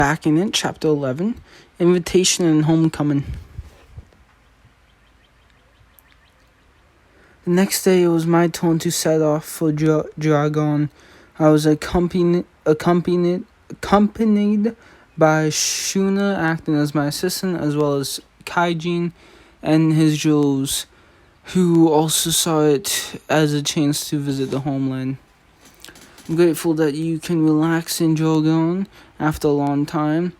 back in it, chapter 11, Invitation and Homecoming. The next day, it was my turn to set off for Dwargon. I was accompanied by Shuna acting as my assistant, as well as Kaijin and his Joes, who also saw it as a chance to visit the homeland. I'm grateful that you can relax in Dwargon after a long time.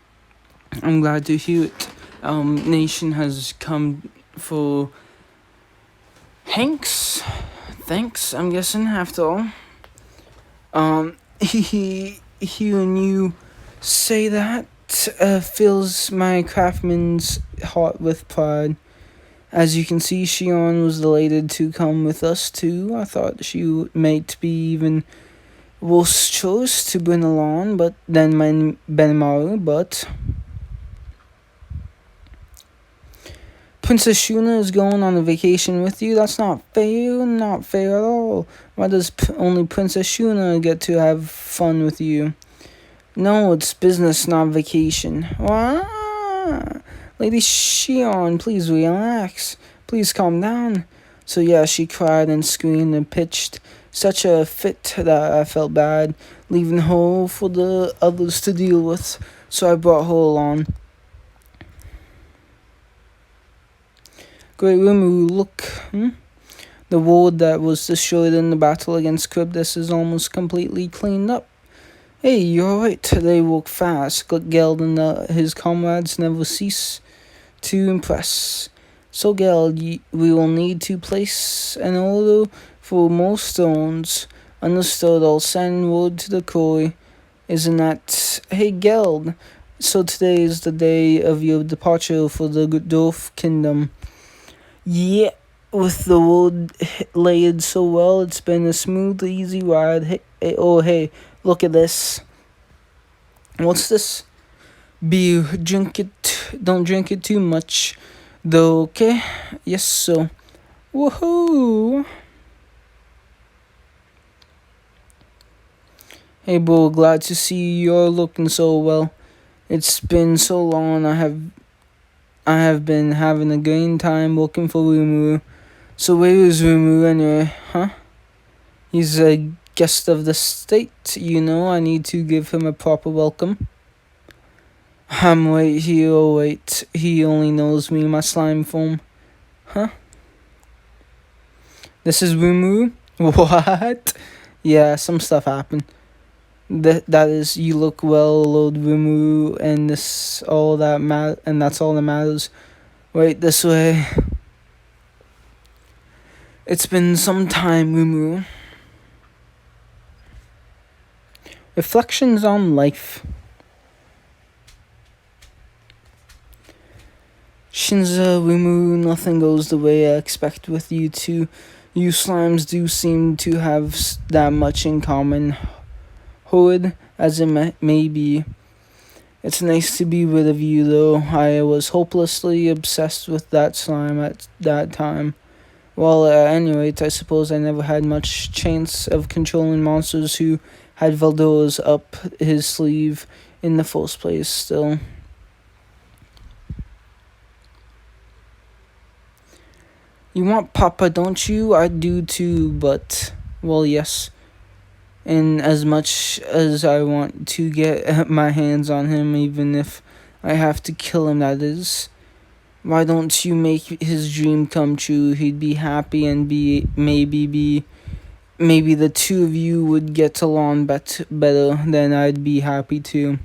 I'm glad to hear it. Nation has come for Hanks. Thanks, I'm guessing, after all. Hearing you say that fills my craftsman's heart with pride. As you can see, Shion was delighted to come with us too. I thought she might be even worse choice to bring along, but then my Benmaru, but Princess Shuna is going on a vacation with you? That's not fair at all. Why does only Princess Shuna get to have fun with you? No, it's business, not vacation. Wah! Lady Shion, please relax. Please calm down. So yeah, she cried and screamed and pitched such a fit that I felt bad, leaving her for the others to deal with. So I brought her along. Great Rumu, look. The ward that was destroyed in the battle against Kribdis is almost completely cleaned up. Hey, you're right. They work fast. Geld and his comrades never cease to impress. So, Geld, we will need to place an order for more stones. Understood. I'll send word to the Koi. Isn't that... Hey, Geld. So today is the day of your departure for the Dwarf Kingdom. Yeah, with the road laid so well, it's been a smooth, easy ride. Hey, look at this. What's this? Beer. Don't drink it too much, though, okay? Yes, so. Woohoo! Hey, bro, glad to see you're looking so well. It's been so long, I have been having a great time looking for Rumu. So where is Rumu anyway, huh? He's a guest of the state, I need to give him a proper welcome. I'm right here, oh wait, he only knows me, my slime form. Huh? This is Rumu? What? Yeah, some stuff happened. That is, you look well, Lord Rumu, and that's all that matters. Wait, this way. It's been some time, Rumu. Reflections on life. Shinza, Rumu, nothing goes the way I expect with you two. You slimes do seem to have that much in common. Horrid as it may be. It's nice to be rid of you, though. I was hopelessly obsessed with that slime at that time. Well, at any rate, I suppose I never had much chance of controlling monsters who had Valdora's up his sleeve in the first place, still. You want Papa, don't you? I do too, but, well, yes. And as much as I want to get my hands on him, even if I have to kill him, that is. Why don't you make his dream come true? He'd be happy and maybe the two of you would get along better than I'd be happy to.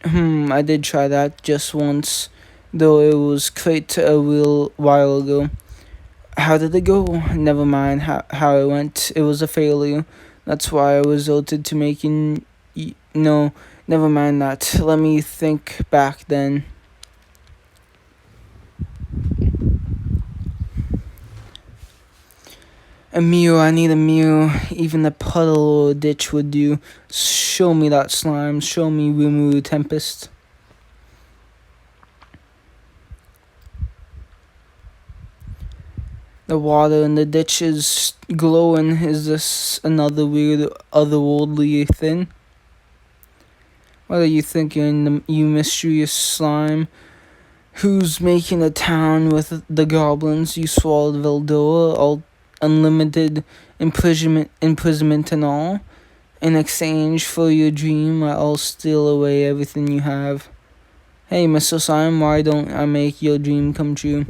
I did try that just once, though it was quite a real while ago. How did it go? Never mind how it went. It was a failure. That's why I resorted to making... No, never mind that. Let me think back then. A mirror, I need a mirror. Even a puddle or a ditch would do. Show me that slime. Show me Rumu Tempest. The water in the ditch is glowing. Is this another weird, otherworldly thing? What are you thinking, you mischievous slime? Who's making a town with the goblins? You swallowed Veldora, all unlimited imprisonment and all. In exchange for your dream, I'll steal away everything you have. Hey, Mr. Slime, why don't I make your dream come true?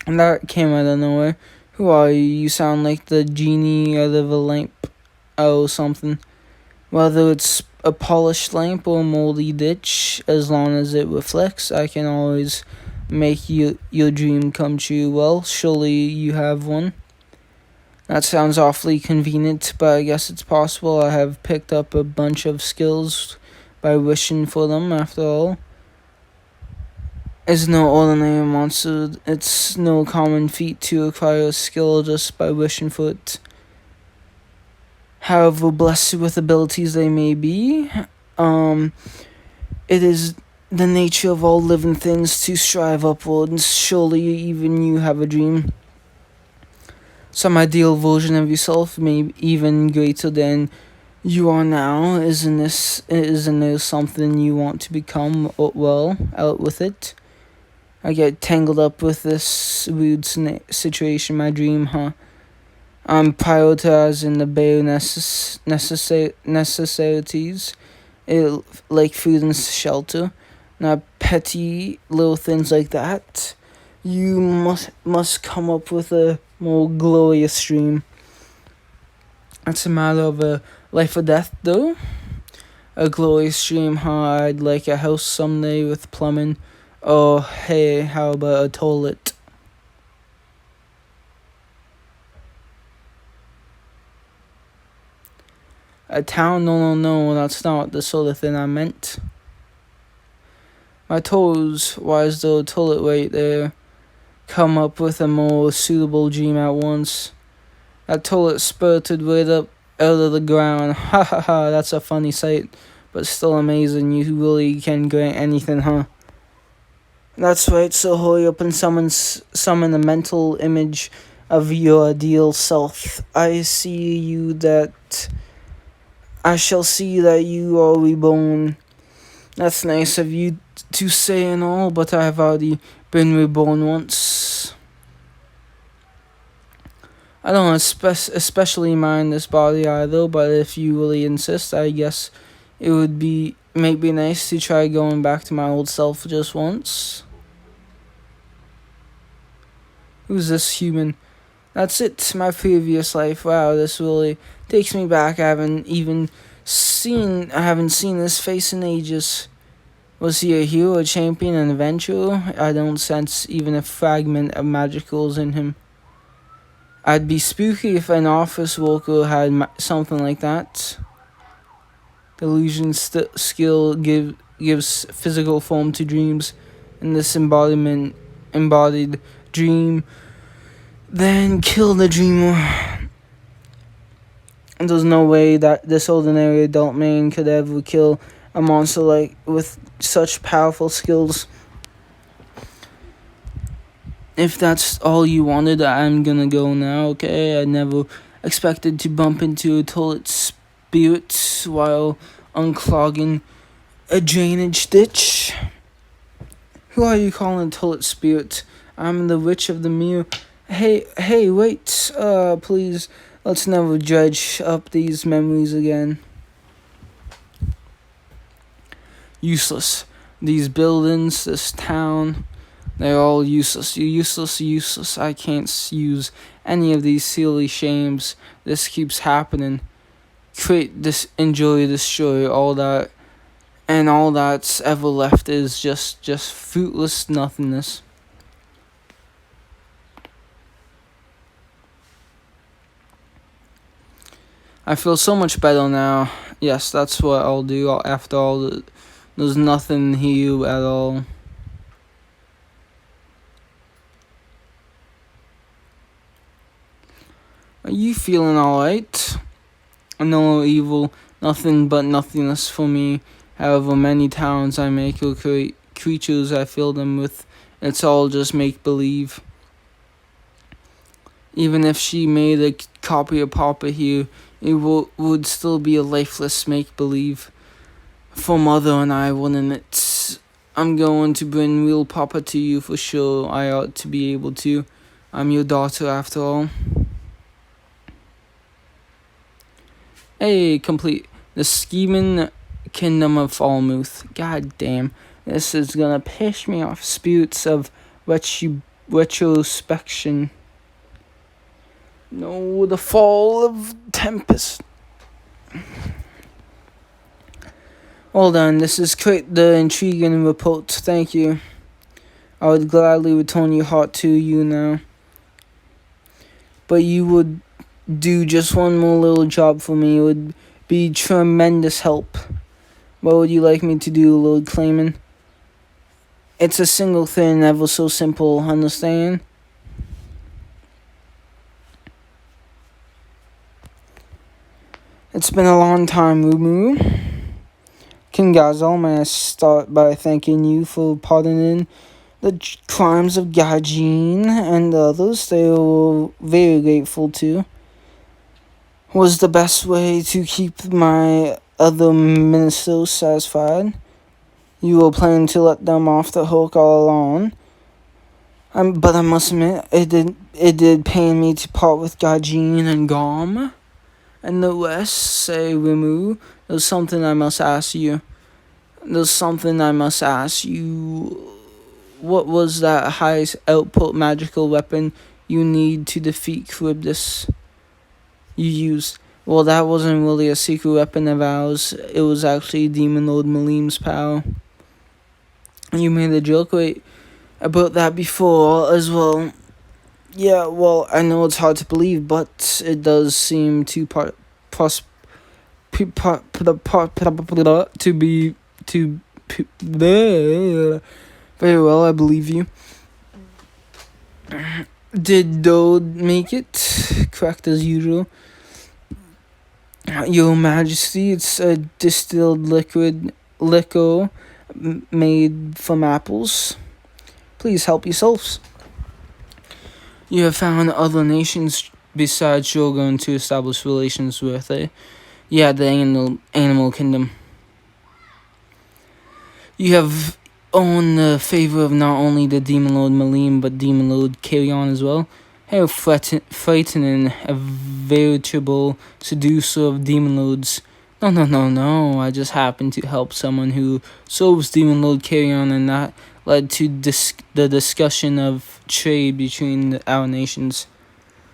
And that came out of nowhere. Who are you? You sound like the genie out of a lamp. Oh, something. Whether it's a polished lamp or a moldy ditch, as long as it reflects, I can always make your dream come true. Well, surely you have one. That sounds awfully convenient, but I guess it's possible. I have picked up a bunch of skills by wishing for them, after all. It's no ordinary monster. It's no common feat to acquire a skill just by wishing for it. However blessed with abilities they may be, it is the nature of all living things to strive upwards. Surely even you have a dream. Some ideal version of yourself, maybe even greater than you are now. Isn't there something you want to become? Well, out with it. I get tangled up with this weird situation, my dream, huh? I'm prioritizing the bare necessities, like food and shelter, not petty little things like that. You must come up with a more glorious dream. It's a matter of a life or death, though. A glorious dream, huh? I'd like a house someday with plumbing. Oh, hey, how about a toilet? A town? No, that's not the sort of thing I meant. My toes, why is there a toilet right there? Come up with a more suitable dream at once. That toilet spurted right up out of the ground. Ha ha ha, that's a funny sight, but still amazing. You really can grant anything, huh? That's right, so hurry up and summon a mental image of your ideal self. I shall see that you are reborn. That's nice of you to say and all, but I have already been reborn once. I don't especially mind this body either, but if you really insist, I guess it would be maybe nice to try going back to my old self just once. Who's this human? That's it, my previous life. Wow, this really takes me back. I haven't seen his face in ages. Was he a hero, a champion, an adventurer? I don't sense even a fragment of magicals in him. I'd be spooky if an office worker had something like that. Illusion skill gives physical form to dreams, and this embodied dream then kill the dreamer. And there's no way that this ordinary adult man could ever kill a monster with such powerful skills. If that's all you wanted, I'm gonna go now, okay? I never expected to bump into a toilet spirit while unclogging a drainage ditch. Who are you calling a toilet spirit? I'm the witch of the mirror. Hey, wait, please, let's never dredge up these memories again. Useless. These buildings, this town, they're all useless. You're useless. I can't use any of these silly shames. This keeps happening. Create, enjoy, destroy, all that, and all that's ever left is just fruitless nothingness. I feel so much better now. Yes, that's what I'll do. After all, there's nothing here at all. Are you feeling alright? No evil, nothing but nothingness for me. However many towns I make or create, creatures I fill them with, it's all just make-believe. Even if she made a copy of Papa here, it would still be a lifeless make-believe. for Mother and I, wouldn't it? I'm going to bring real Papa to you for sure. I ought to be able to. I'm your daughter after all. Hey, complete the scheming kingdom of Falmouth. God damn, this is gonna piss me off. Spirits of retrospection. No, the fall of Tempest. Hold on, this is quite the intriguing report. Thank you. I would gladly return your heart to you now. But you would do just one more little job for me. It would be tremendous help. What would you like me to do, Lord Clayman? It's a single thing, ever so simple, understand? It's been a long time, Umu. King Gazelle, may I start by thanking you for pardoning the crimes of Gajin and others they were very grateful to. Was the best way to keep my other ministers satisfied. You were planning to let them off the hook all along. But I must admit, it did pain me to part with Gajin and Gom. And the rest, say Rimu. There's something I must ask you. What was that highest output magical weapon you need to defeat Charybdis? You used? Well, that wasn't really a secret weapon of ours. It was actually Demon Lord Malim's power. You made a joke about that before as well. Yeah, well, I know it's hard to believe, but it does seem to be very well. I believe you. Did Dode make it? Correct as usual. Your Majesty, it's a distilled liquor made from apples. Please help yourselves. You have found other nations besides Dwargon to establish relations with, eh? Yeah, the animal kingdom. You have won the favor of not only the Demon Lord Malim, but Demon Lord Carrion as well. How frightening, a veritable seducer of Demon Lords. No, I just happened to help someone who serves Demon Lord Carrion, and that led to the discussion of trade between our nations.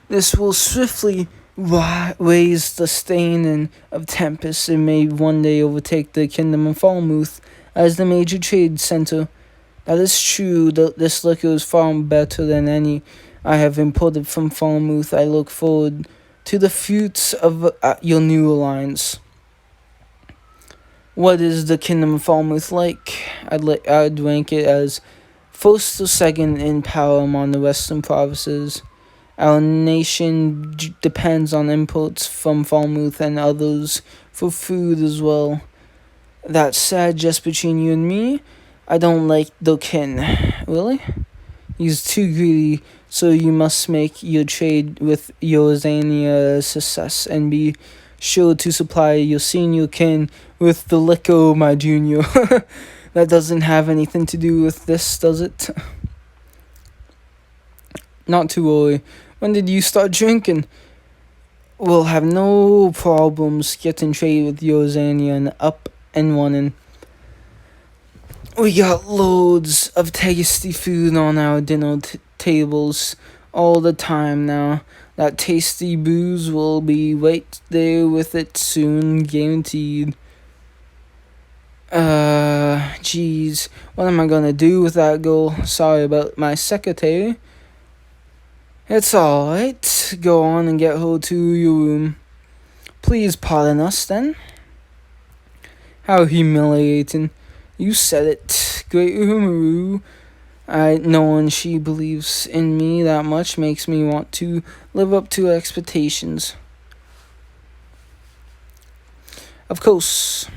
This will swiftly raise the stain of Tempest and may one day overtake the Kingdom of Falmouth as the major trade center. That is true. This liquor is far better than any I have imported from Falmouth. I look forward to the fruits of your new alliance. What is the Kingdom of Falmouth like? I'd rank it as first or second in power among the western provinces. Our nation depends on imports from Falmouth and others for food as well. That said, just between you and me, I don't like Dokin. Really? He's too greedy, so you must make your trade with Yozania a success and be sure to supply your senior kin with the liquor, my junior. That doesn't have anything to do with this, does it? Not to worry. When did you start drinking? We'll have no problems getting trade with Yozania and up and running. We got loads of tasty food on our dinner tables all the time now. That tasty booze will be right there with it soon, guaranteed. Geez, what am I gonna do with that girl? Sorry about my secretary. It's alright. Go on and get her to your room. Please pardon us, then. How humiliating. You said it. Great Umaru. Knowing she believes in me that much makes me want to live up to expectations. Of course.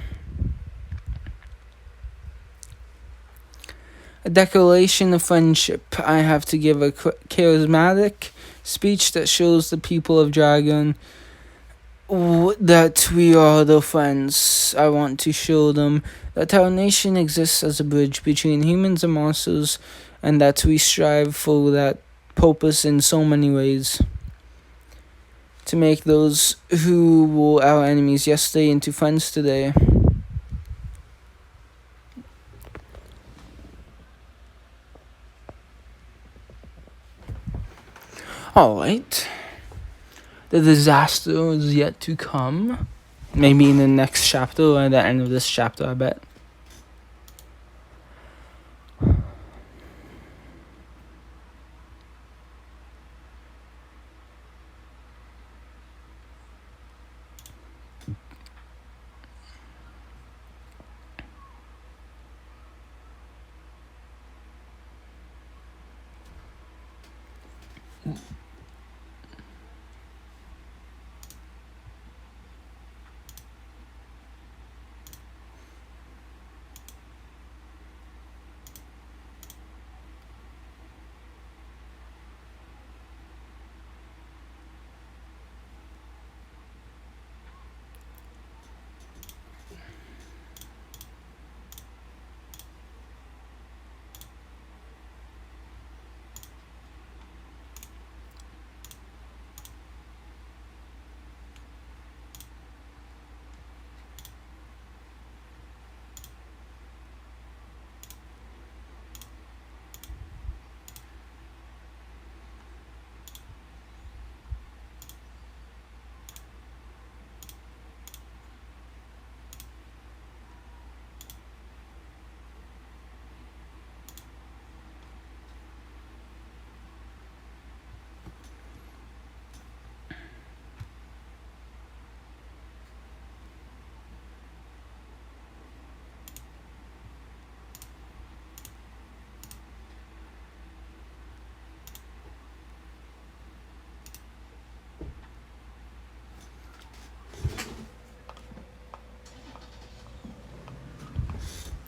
A declaration of friendship. I have to give a charismatic speech that shows the people of Dwargon that we are the friends. I want to show them that our nation exists as a bridge between humans and monsters, and that we strive for that purpose in so many ways. To make those who were our enemies yesterday into friends today. Alright. The disaster is yet to come. Maybe in the next chapter or at the end of this chapter, I bet.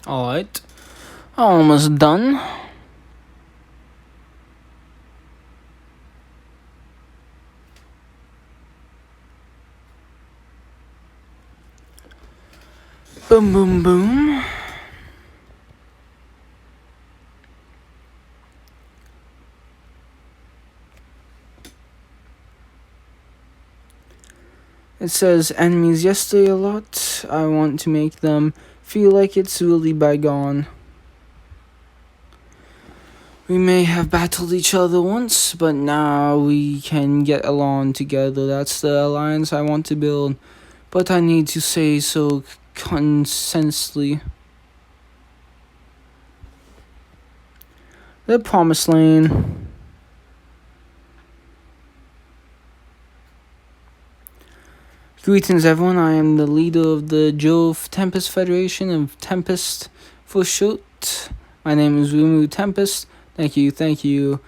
Alright. Almost done. Boom, boom, boom. It says enemies yesterday a lot. I want to make them feel like it's really bygone. We may have battled each other once, but now we can get along together. That's the alliance I want to build. But I need to say so consensely. The Promised Land. Greetings everyone, I am the leader of the Jove Tempest Federation of Tempest for short. My name is Rumu Tempest. Thank you.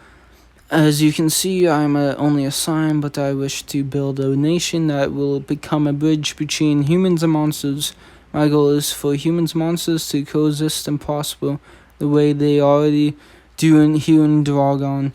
As you can see, I'm only a sign, but I wish to build a nation that will become a bridge between humans and monsters. My goal is for humans and monsters to coexist and prosper the way they already do here in Dwargon.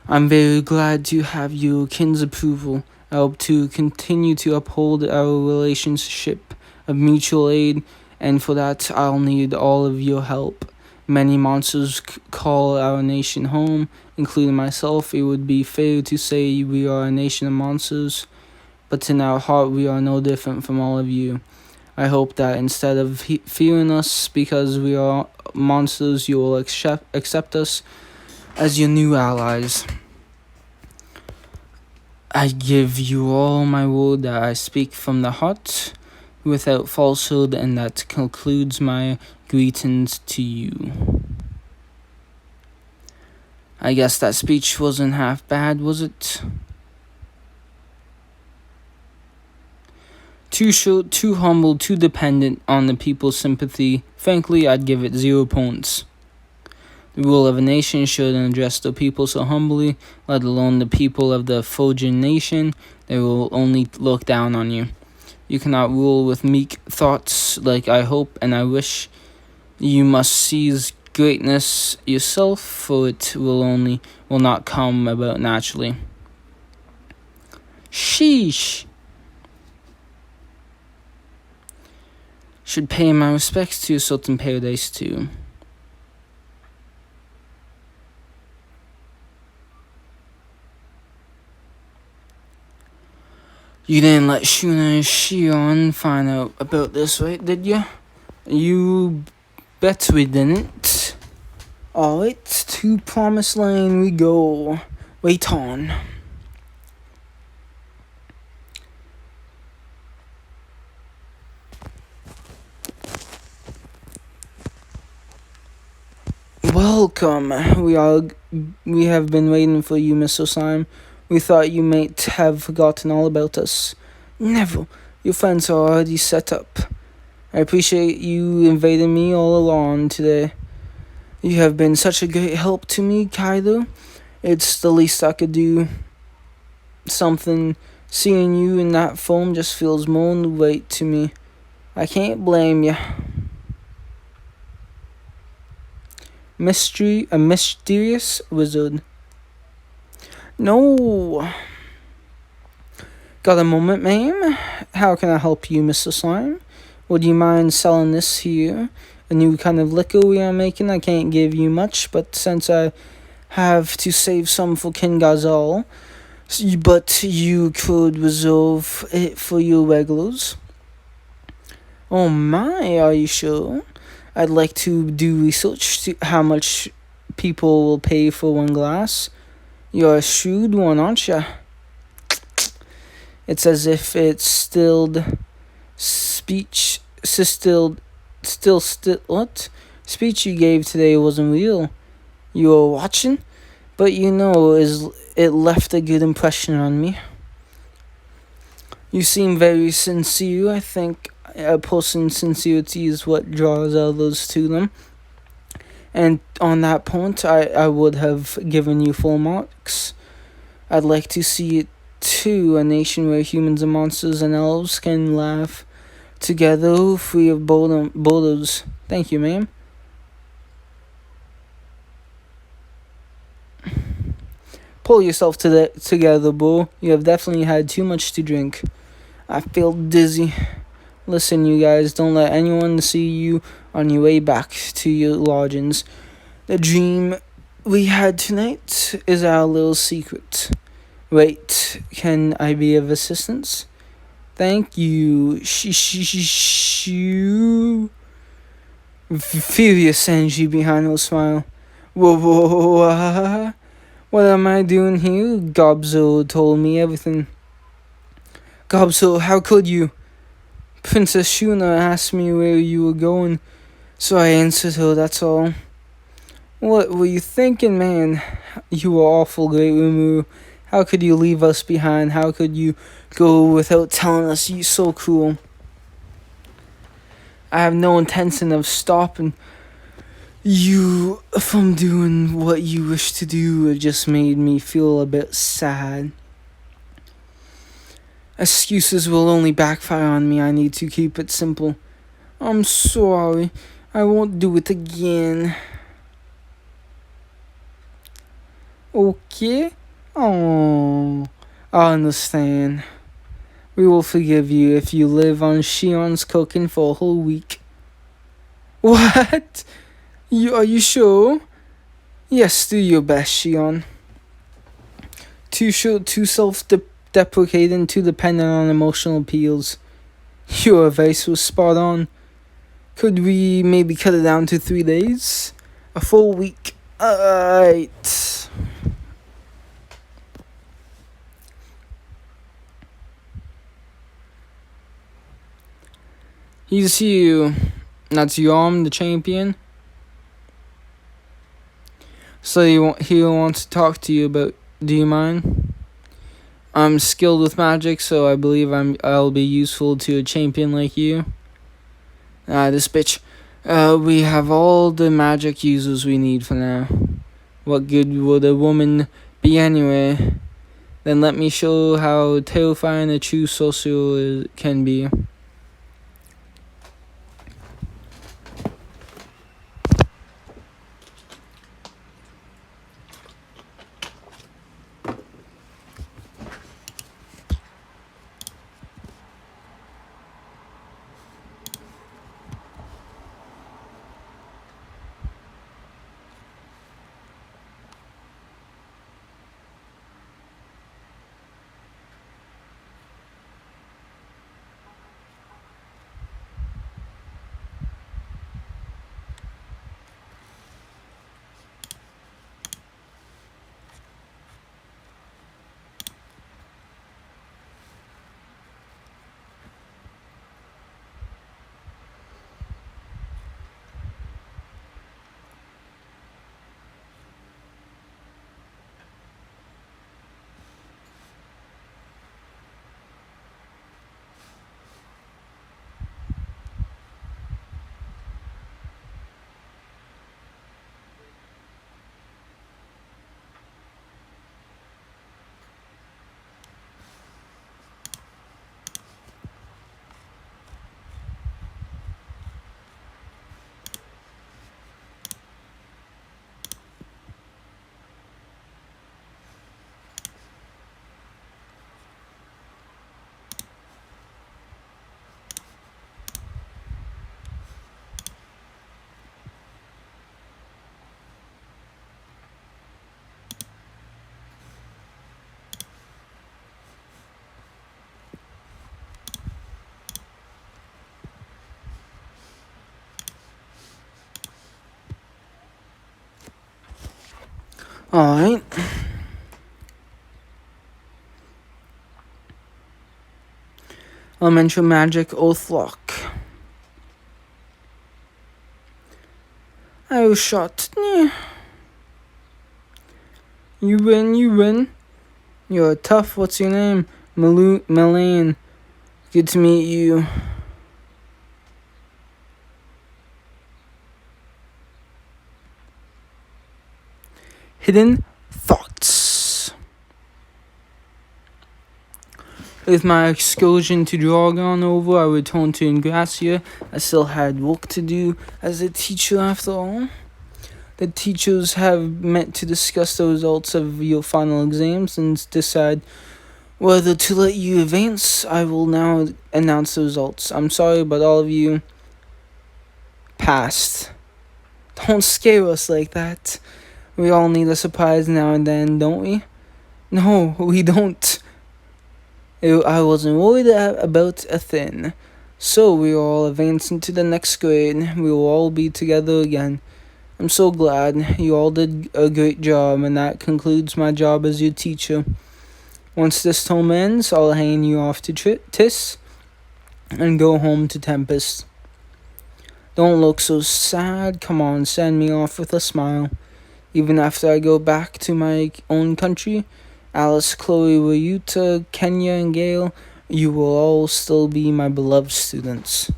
I'm very glad to have your kin's approval. I hope to continue to uphold our relationship of mutual aid, and for that I'll need all of your help. Many monsters call our nation home, including myself. It would be fair to say we are a nation of monsters, but in our heart we are no different from all of you. I hope that instead of fearing us because we are monsters, you will accept us as your new allies. I give you all my word that I speak from the heart, without falsehood, and that concludes my greetings to you. I guess that speech wasn't half bad, was it? Too short, too humble, too dependent on the people's sympathy. Frankly, I'd give it 0 points. The rule of a nation shouldn't address the people so humbly, let alone the people of the Fojan nation. They will only look down on you. You cannot rule with meek thoughts like I hope and I wish. You must seize greatness yourself, for it will not come about naturally. Sheesh. should pay my respects to Sultan Paradise too. You didn't let Shuna and Shion find out about this, right, did ya? You bet we didn't. Alright, to Promised Land we go. Wait on. Welcome. We have been waiting for you, Mr. Slime. We thought you might have forgotten all about us. Never. Your friends are already set up. I appreciate you inviting me all along today. You have been such a great help to me, Kaido. It's the least I could do. Something seeing you in that form just feels more than right to me. I can't blame you. A mysterious wizard. No. Got a moment, ma'am? How can I help you, Mr. Slime? Would you mind selling this here? A new kind of liquor we are making. I can't give you much, but since I have to save some for King Gazal, but you could reserve it for your regulars. Oh my, are you sure? I'd like to do research to how much people will pay for one glass. You're a shrewd one, aren't you? It's as if it's stilled speech, what? Speech you gave today wasn't real. You were watching, but it left a good impression on me. You seem very sincere. I think a person's sincerity is what draws others to them. And on that point, I would have given you full marks. I'd like to see it too, a nation where humans and monsters and elves can laugh together, free of borders. Thank you, ma'am. Pull yourself together, bro. You have definitely had too much to drink. I feel dizzy. Listen, you guys, don't let anyone see you on your way back to your lodgings. The dream we had tonight is our little secret. Wait, can I be of assistance? Thank you. Shoo. Furious energy behind her smile. Whoa. What am I doing here? Gobzo told me everything. Gobzo, how could you? Princess Shuna asked me where you were going, so I answered her, that's all. What were you thinking, man? You were awful great, Rumu. How could you leave us behind? How could you go without telling us? You so cruel. I have no intention of stopping you from doing what you wish to do. It just made me feel a bit sad. Excuses will only backfire on me. I need to keep it simple. I'm sorry. I won't do it again. Okay? Oh, I understand. We will forgive you if you live on Shion's cooking for a whole week. What? Are you sure? Yes, do your best, Shion. Too self-deprecating, too dependent on emotional appeals. Your advice was spot on. Could we maybe cut it down to 3 days? A full week. Alright. He's here. That's Yom, the champion. So he wants to talk to you about. Do you mind? I'm skilled with magic, so I believe I'll be useful to a champion like you. This bitch. We have all the magic users we need for now. What good would a woman be anyway? Then let me show how terrifying a true sorcerer can be. Alright. Elemental Magic Oathlock. I was shot. You win. You're tough. What's your name? Melane. Good to meet you. Hidden Thoughts. With my excursion to Dwargon over, I returned to Ingracia. I still had work to do as a teacher after all. The teachers have met to discuss the results of your final exams and decide whether to let you advance. I will now announce the results. I'm sorry, but all of you passed. Don't scare us like that. We all need a surprise now and then, don't we? No, we don't. I wasn't worried about a thing. So we are all advancing to the next grade. We will all be together again. I'm so glad. You all did a great job, and that concludes my job as your teacher. Once this term ends, I'll hand you off to Tiss and go home to Tempest. Don't look so sad. Come on, send me off with a smile. Even after I go back to my own country, Alice, Chloe, Ryuta, Kenya, and Gale, you will all still be my beloved students.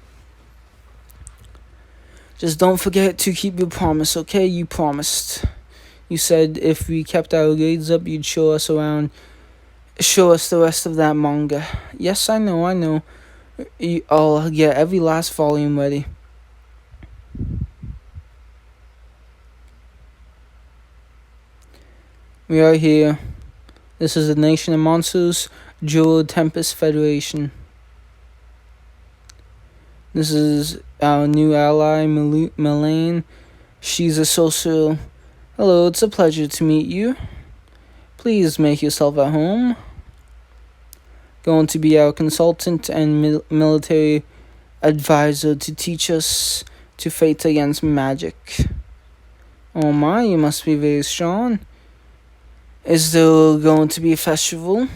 Just don't forget to keep your promise, okay? You promised. You said if we kept our grades up, you'd show us around, show us the rest of that manga. Yes, I know. I'll get every last volume ready. We are here. This is the Nation of Monsters, Jewel Tempest Federation. This is our new ally, Melane. She's a social. Hello, it's a pleasure to meet you. Please make yourself at home. Going to be our consultant and military advisor to teach us to fight against magic. Oh my, you must be very strong. Is there going to be a festival?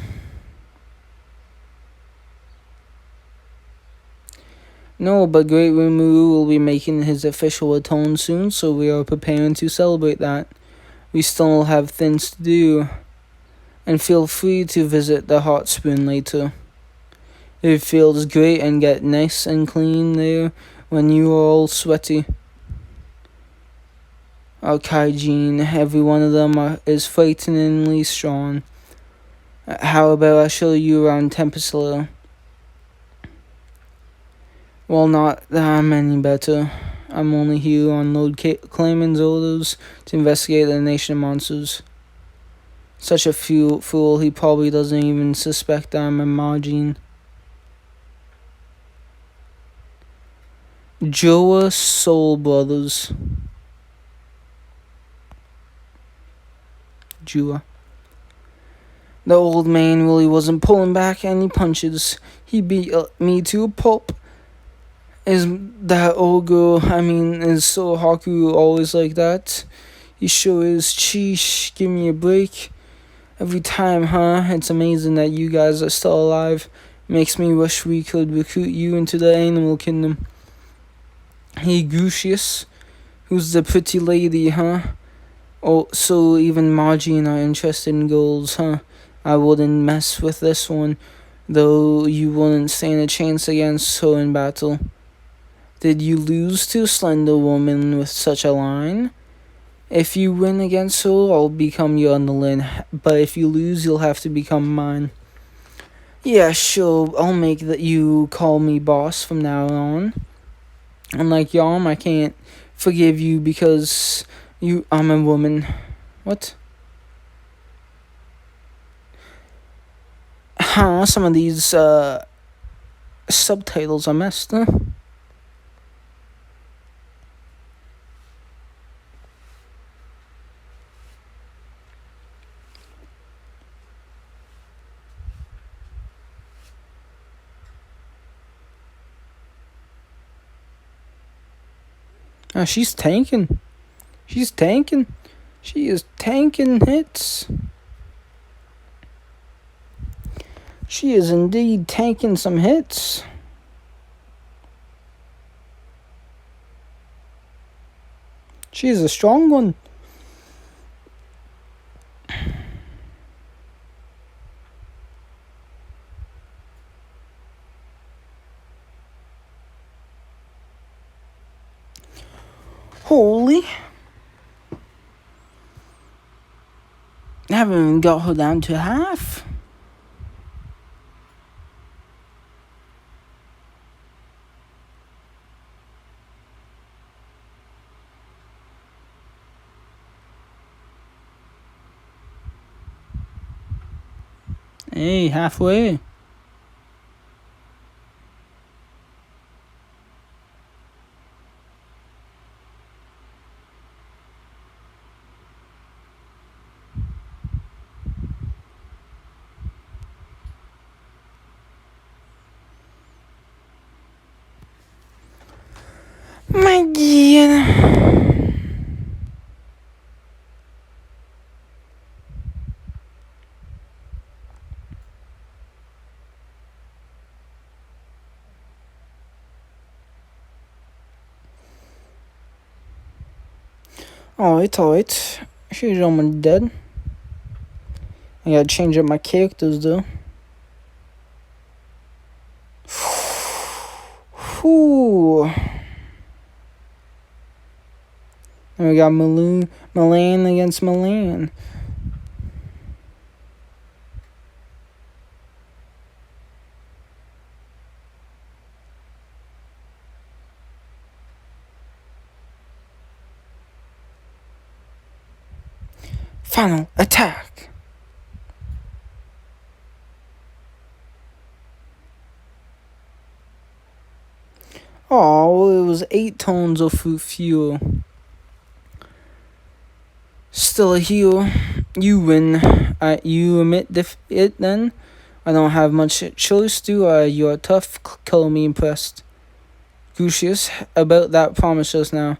No, but Great Rimu will be making his official return soon, so we are preparing to celebrate that. We still have things to do. And feel free to visit the hot spring later. It feels great and get nice and clean there when you are all sweaty. Our Kaijin, every one of them is frighteningly strong. How about I show you around Tempest Hill? Well, not that I'm any better. I'm only here on Lord Clayman's orders to investigate the Nation of Monsters. Such a fool, he probably doesn't even suspect I'm a Majin. Joa Soul Brothers. Jua. The old man really wasn't pulling back any punches. He beat me to a pulp. Is that old girl, is so Haku always like that? He sure is. Sheesh, give me a break. Every time, huh? It's amazing that you guys are still alive. Makes me wish we could recruit you into the animal kingdom. Hey, Gucius, who's the pretty lady, huh? Oh, so even Majin are interested in girls, huh? I wouldn't mess with this one, though you wouldn't stand a chance against her in battle. Did you lose to a slender woman with such a line? If you win against her, I'll become your underling, but if you lose, you'll have to become mine. Yeah, sure, I'll make that you call me boss from now on. Unlike Yom, I can't forgive you because I'm a woman. What? Huh, some of these subtitles are messed, huh? She's tanking. She's tanking. She is tanking hits. She is indeed tanking some hits. She is a strong one. Holy. I haven't even got her down to half. Hey, halfway. My God. Alright. She's almost dead. I gotta change up my characters though. Whew. And we got Milan against Milan. Final attack. Oh, it was 8 tons of fuel. Still a heal. You win. You admit it then. I don't have much choice, do I? You are tough. Color me impressed. Crucius, about that promise just now.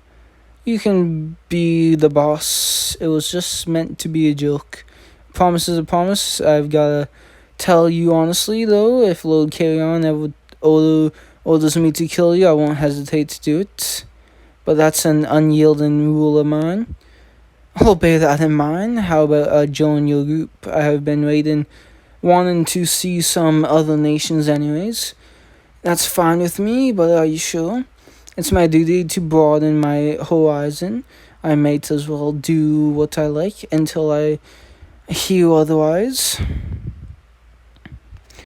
You can be the boss. It was just meant to be a joke. Promise is a promise. I've gotta tell you honestly, though, if Lord Carrion ever orders me to kill you, I won't hesitate to do it. But that's an unyielding rule of mine. I'll bear that in mind. How about join your group? I have been wanting to see some other nations anyways. That's fine with me, but are you sure? It's my duty to broaden my horizon. I might as well do what I like until I hear otherwise.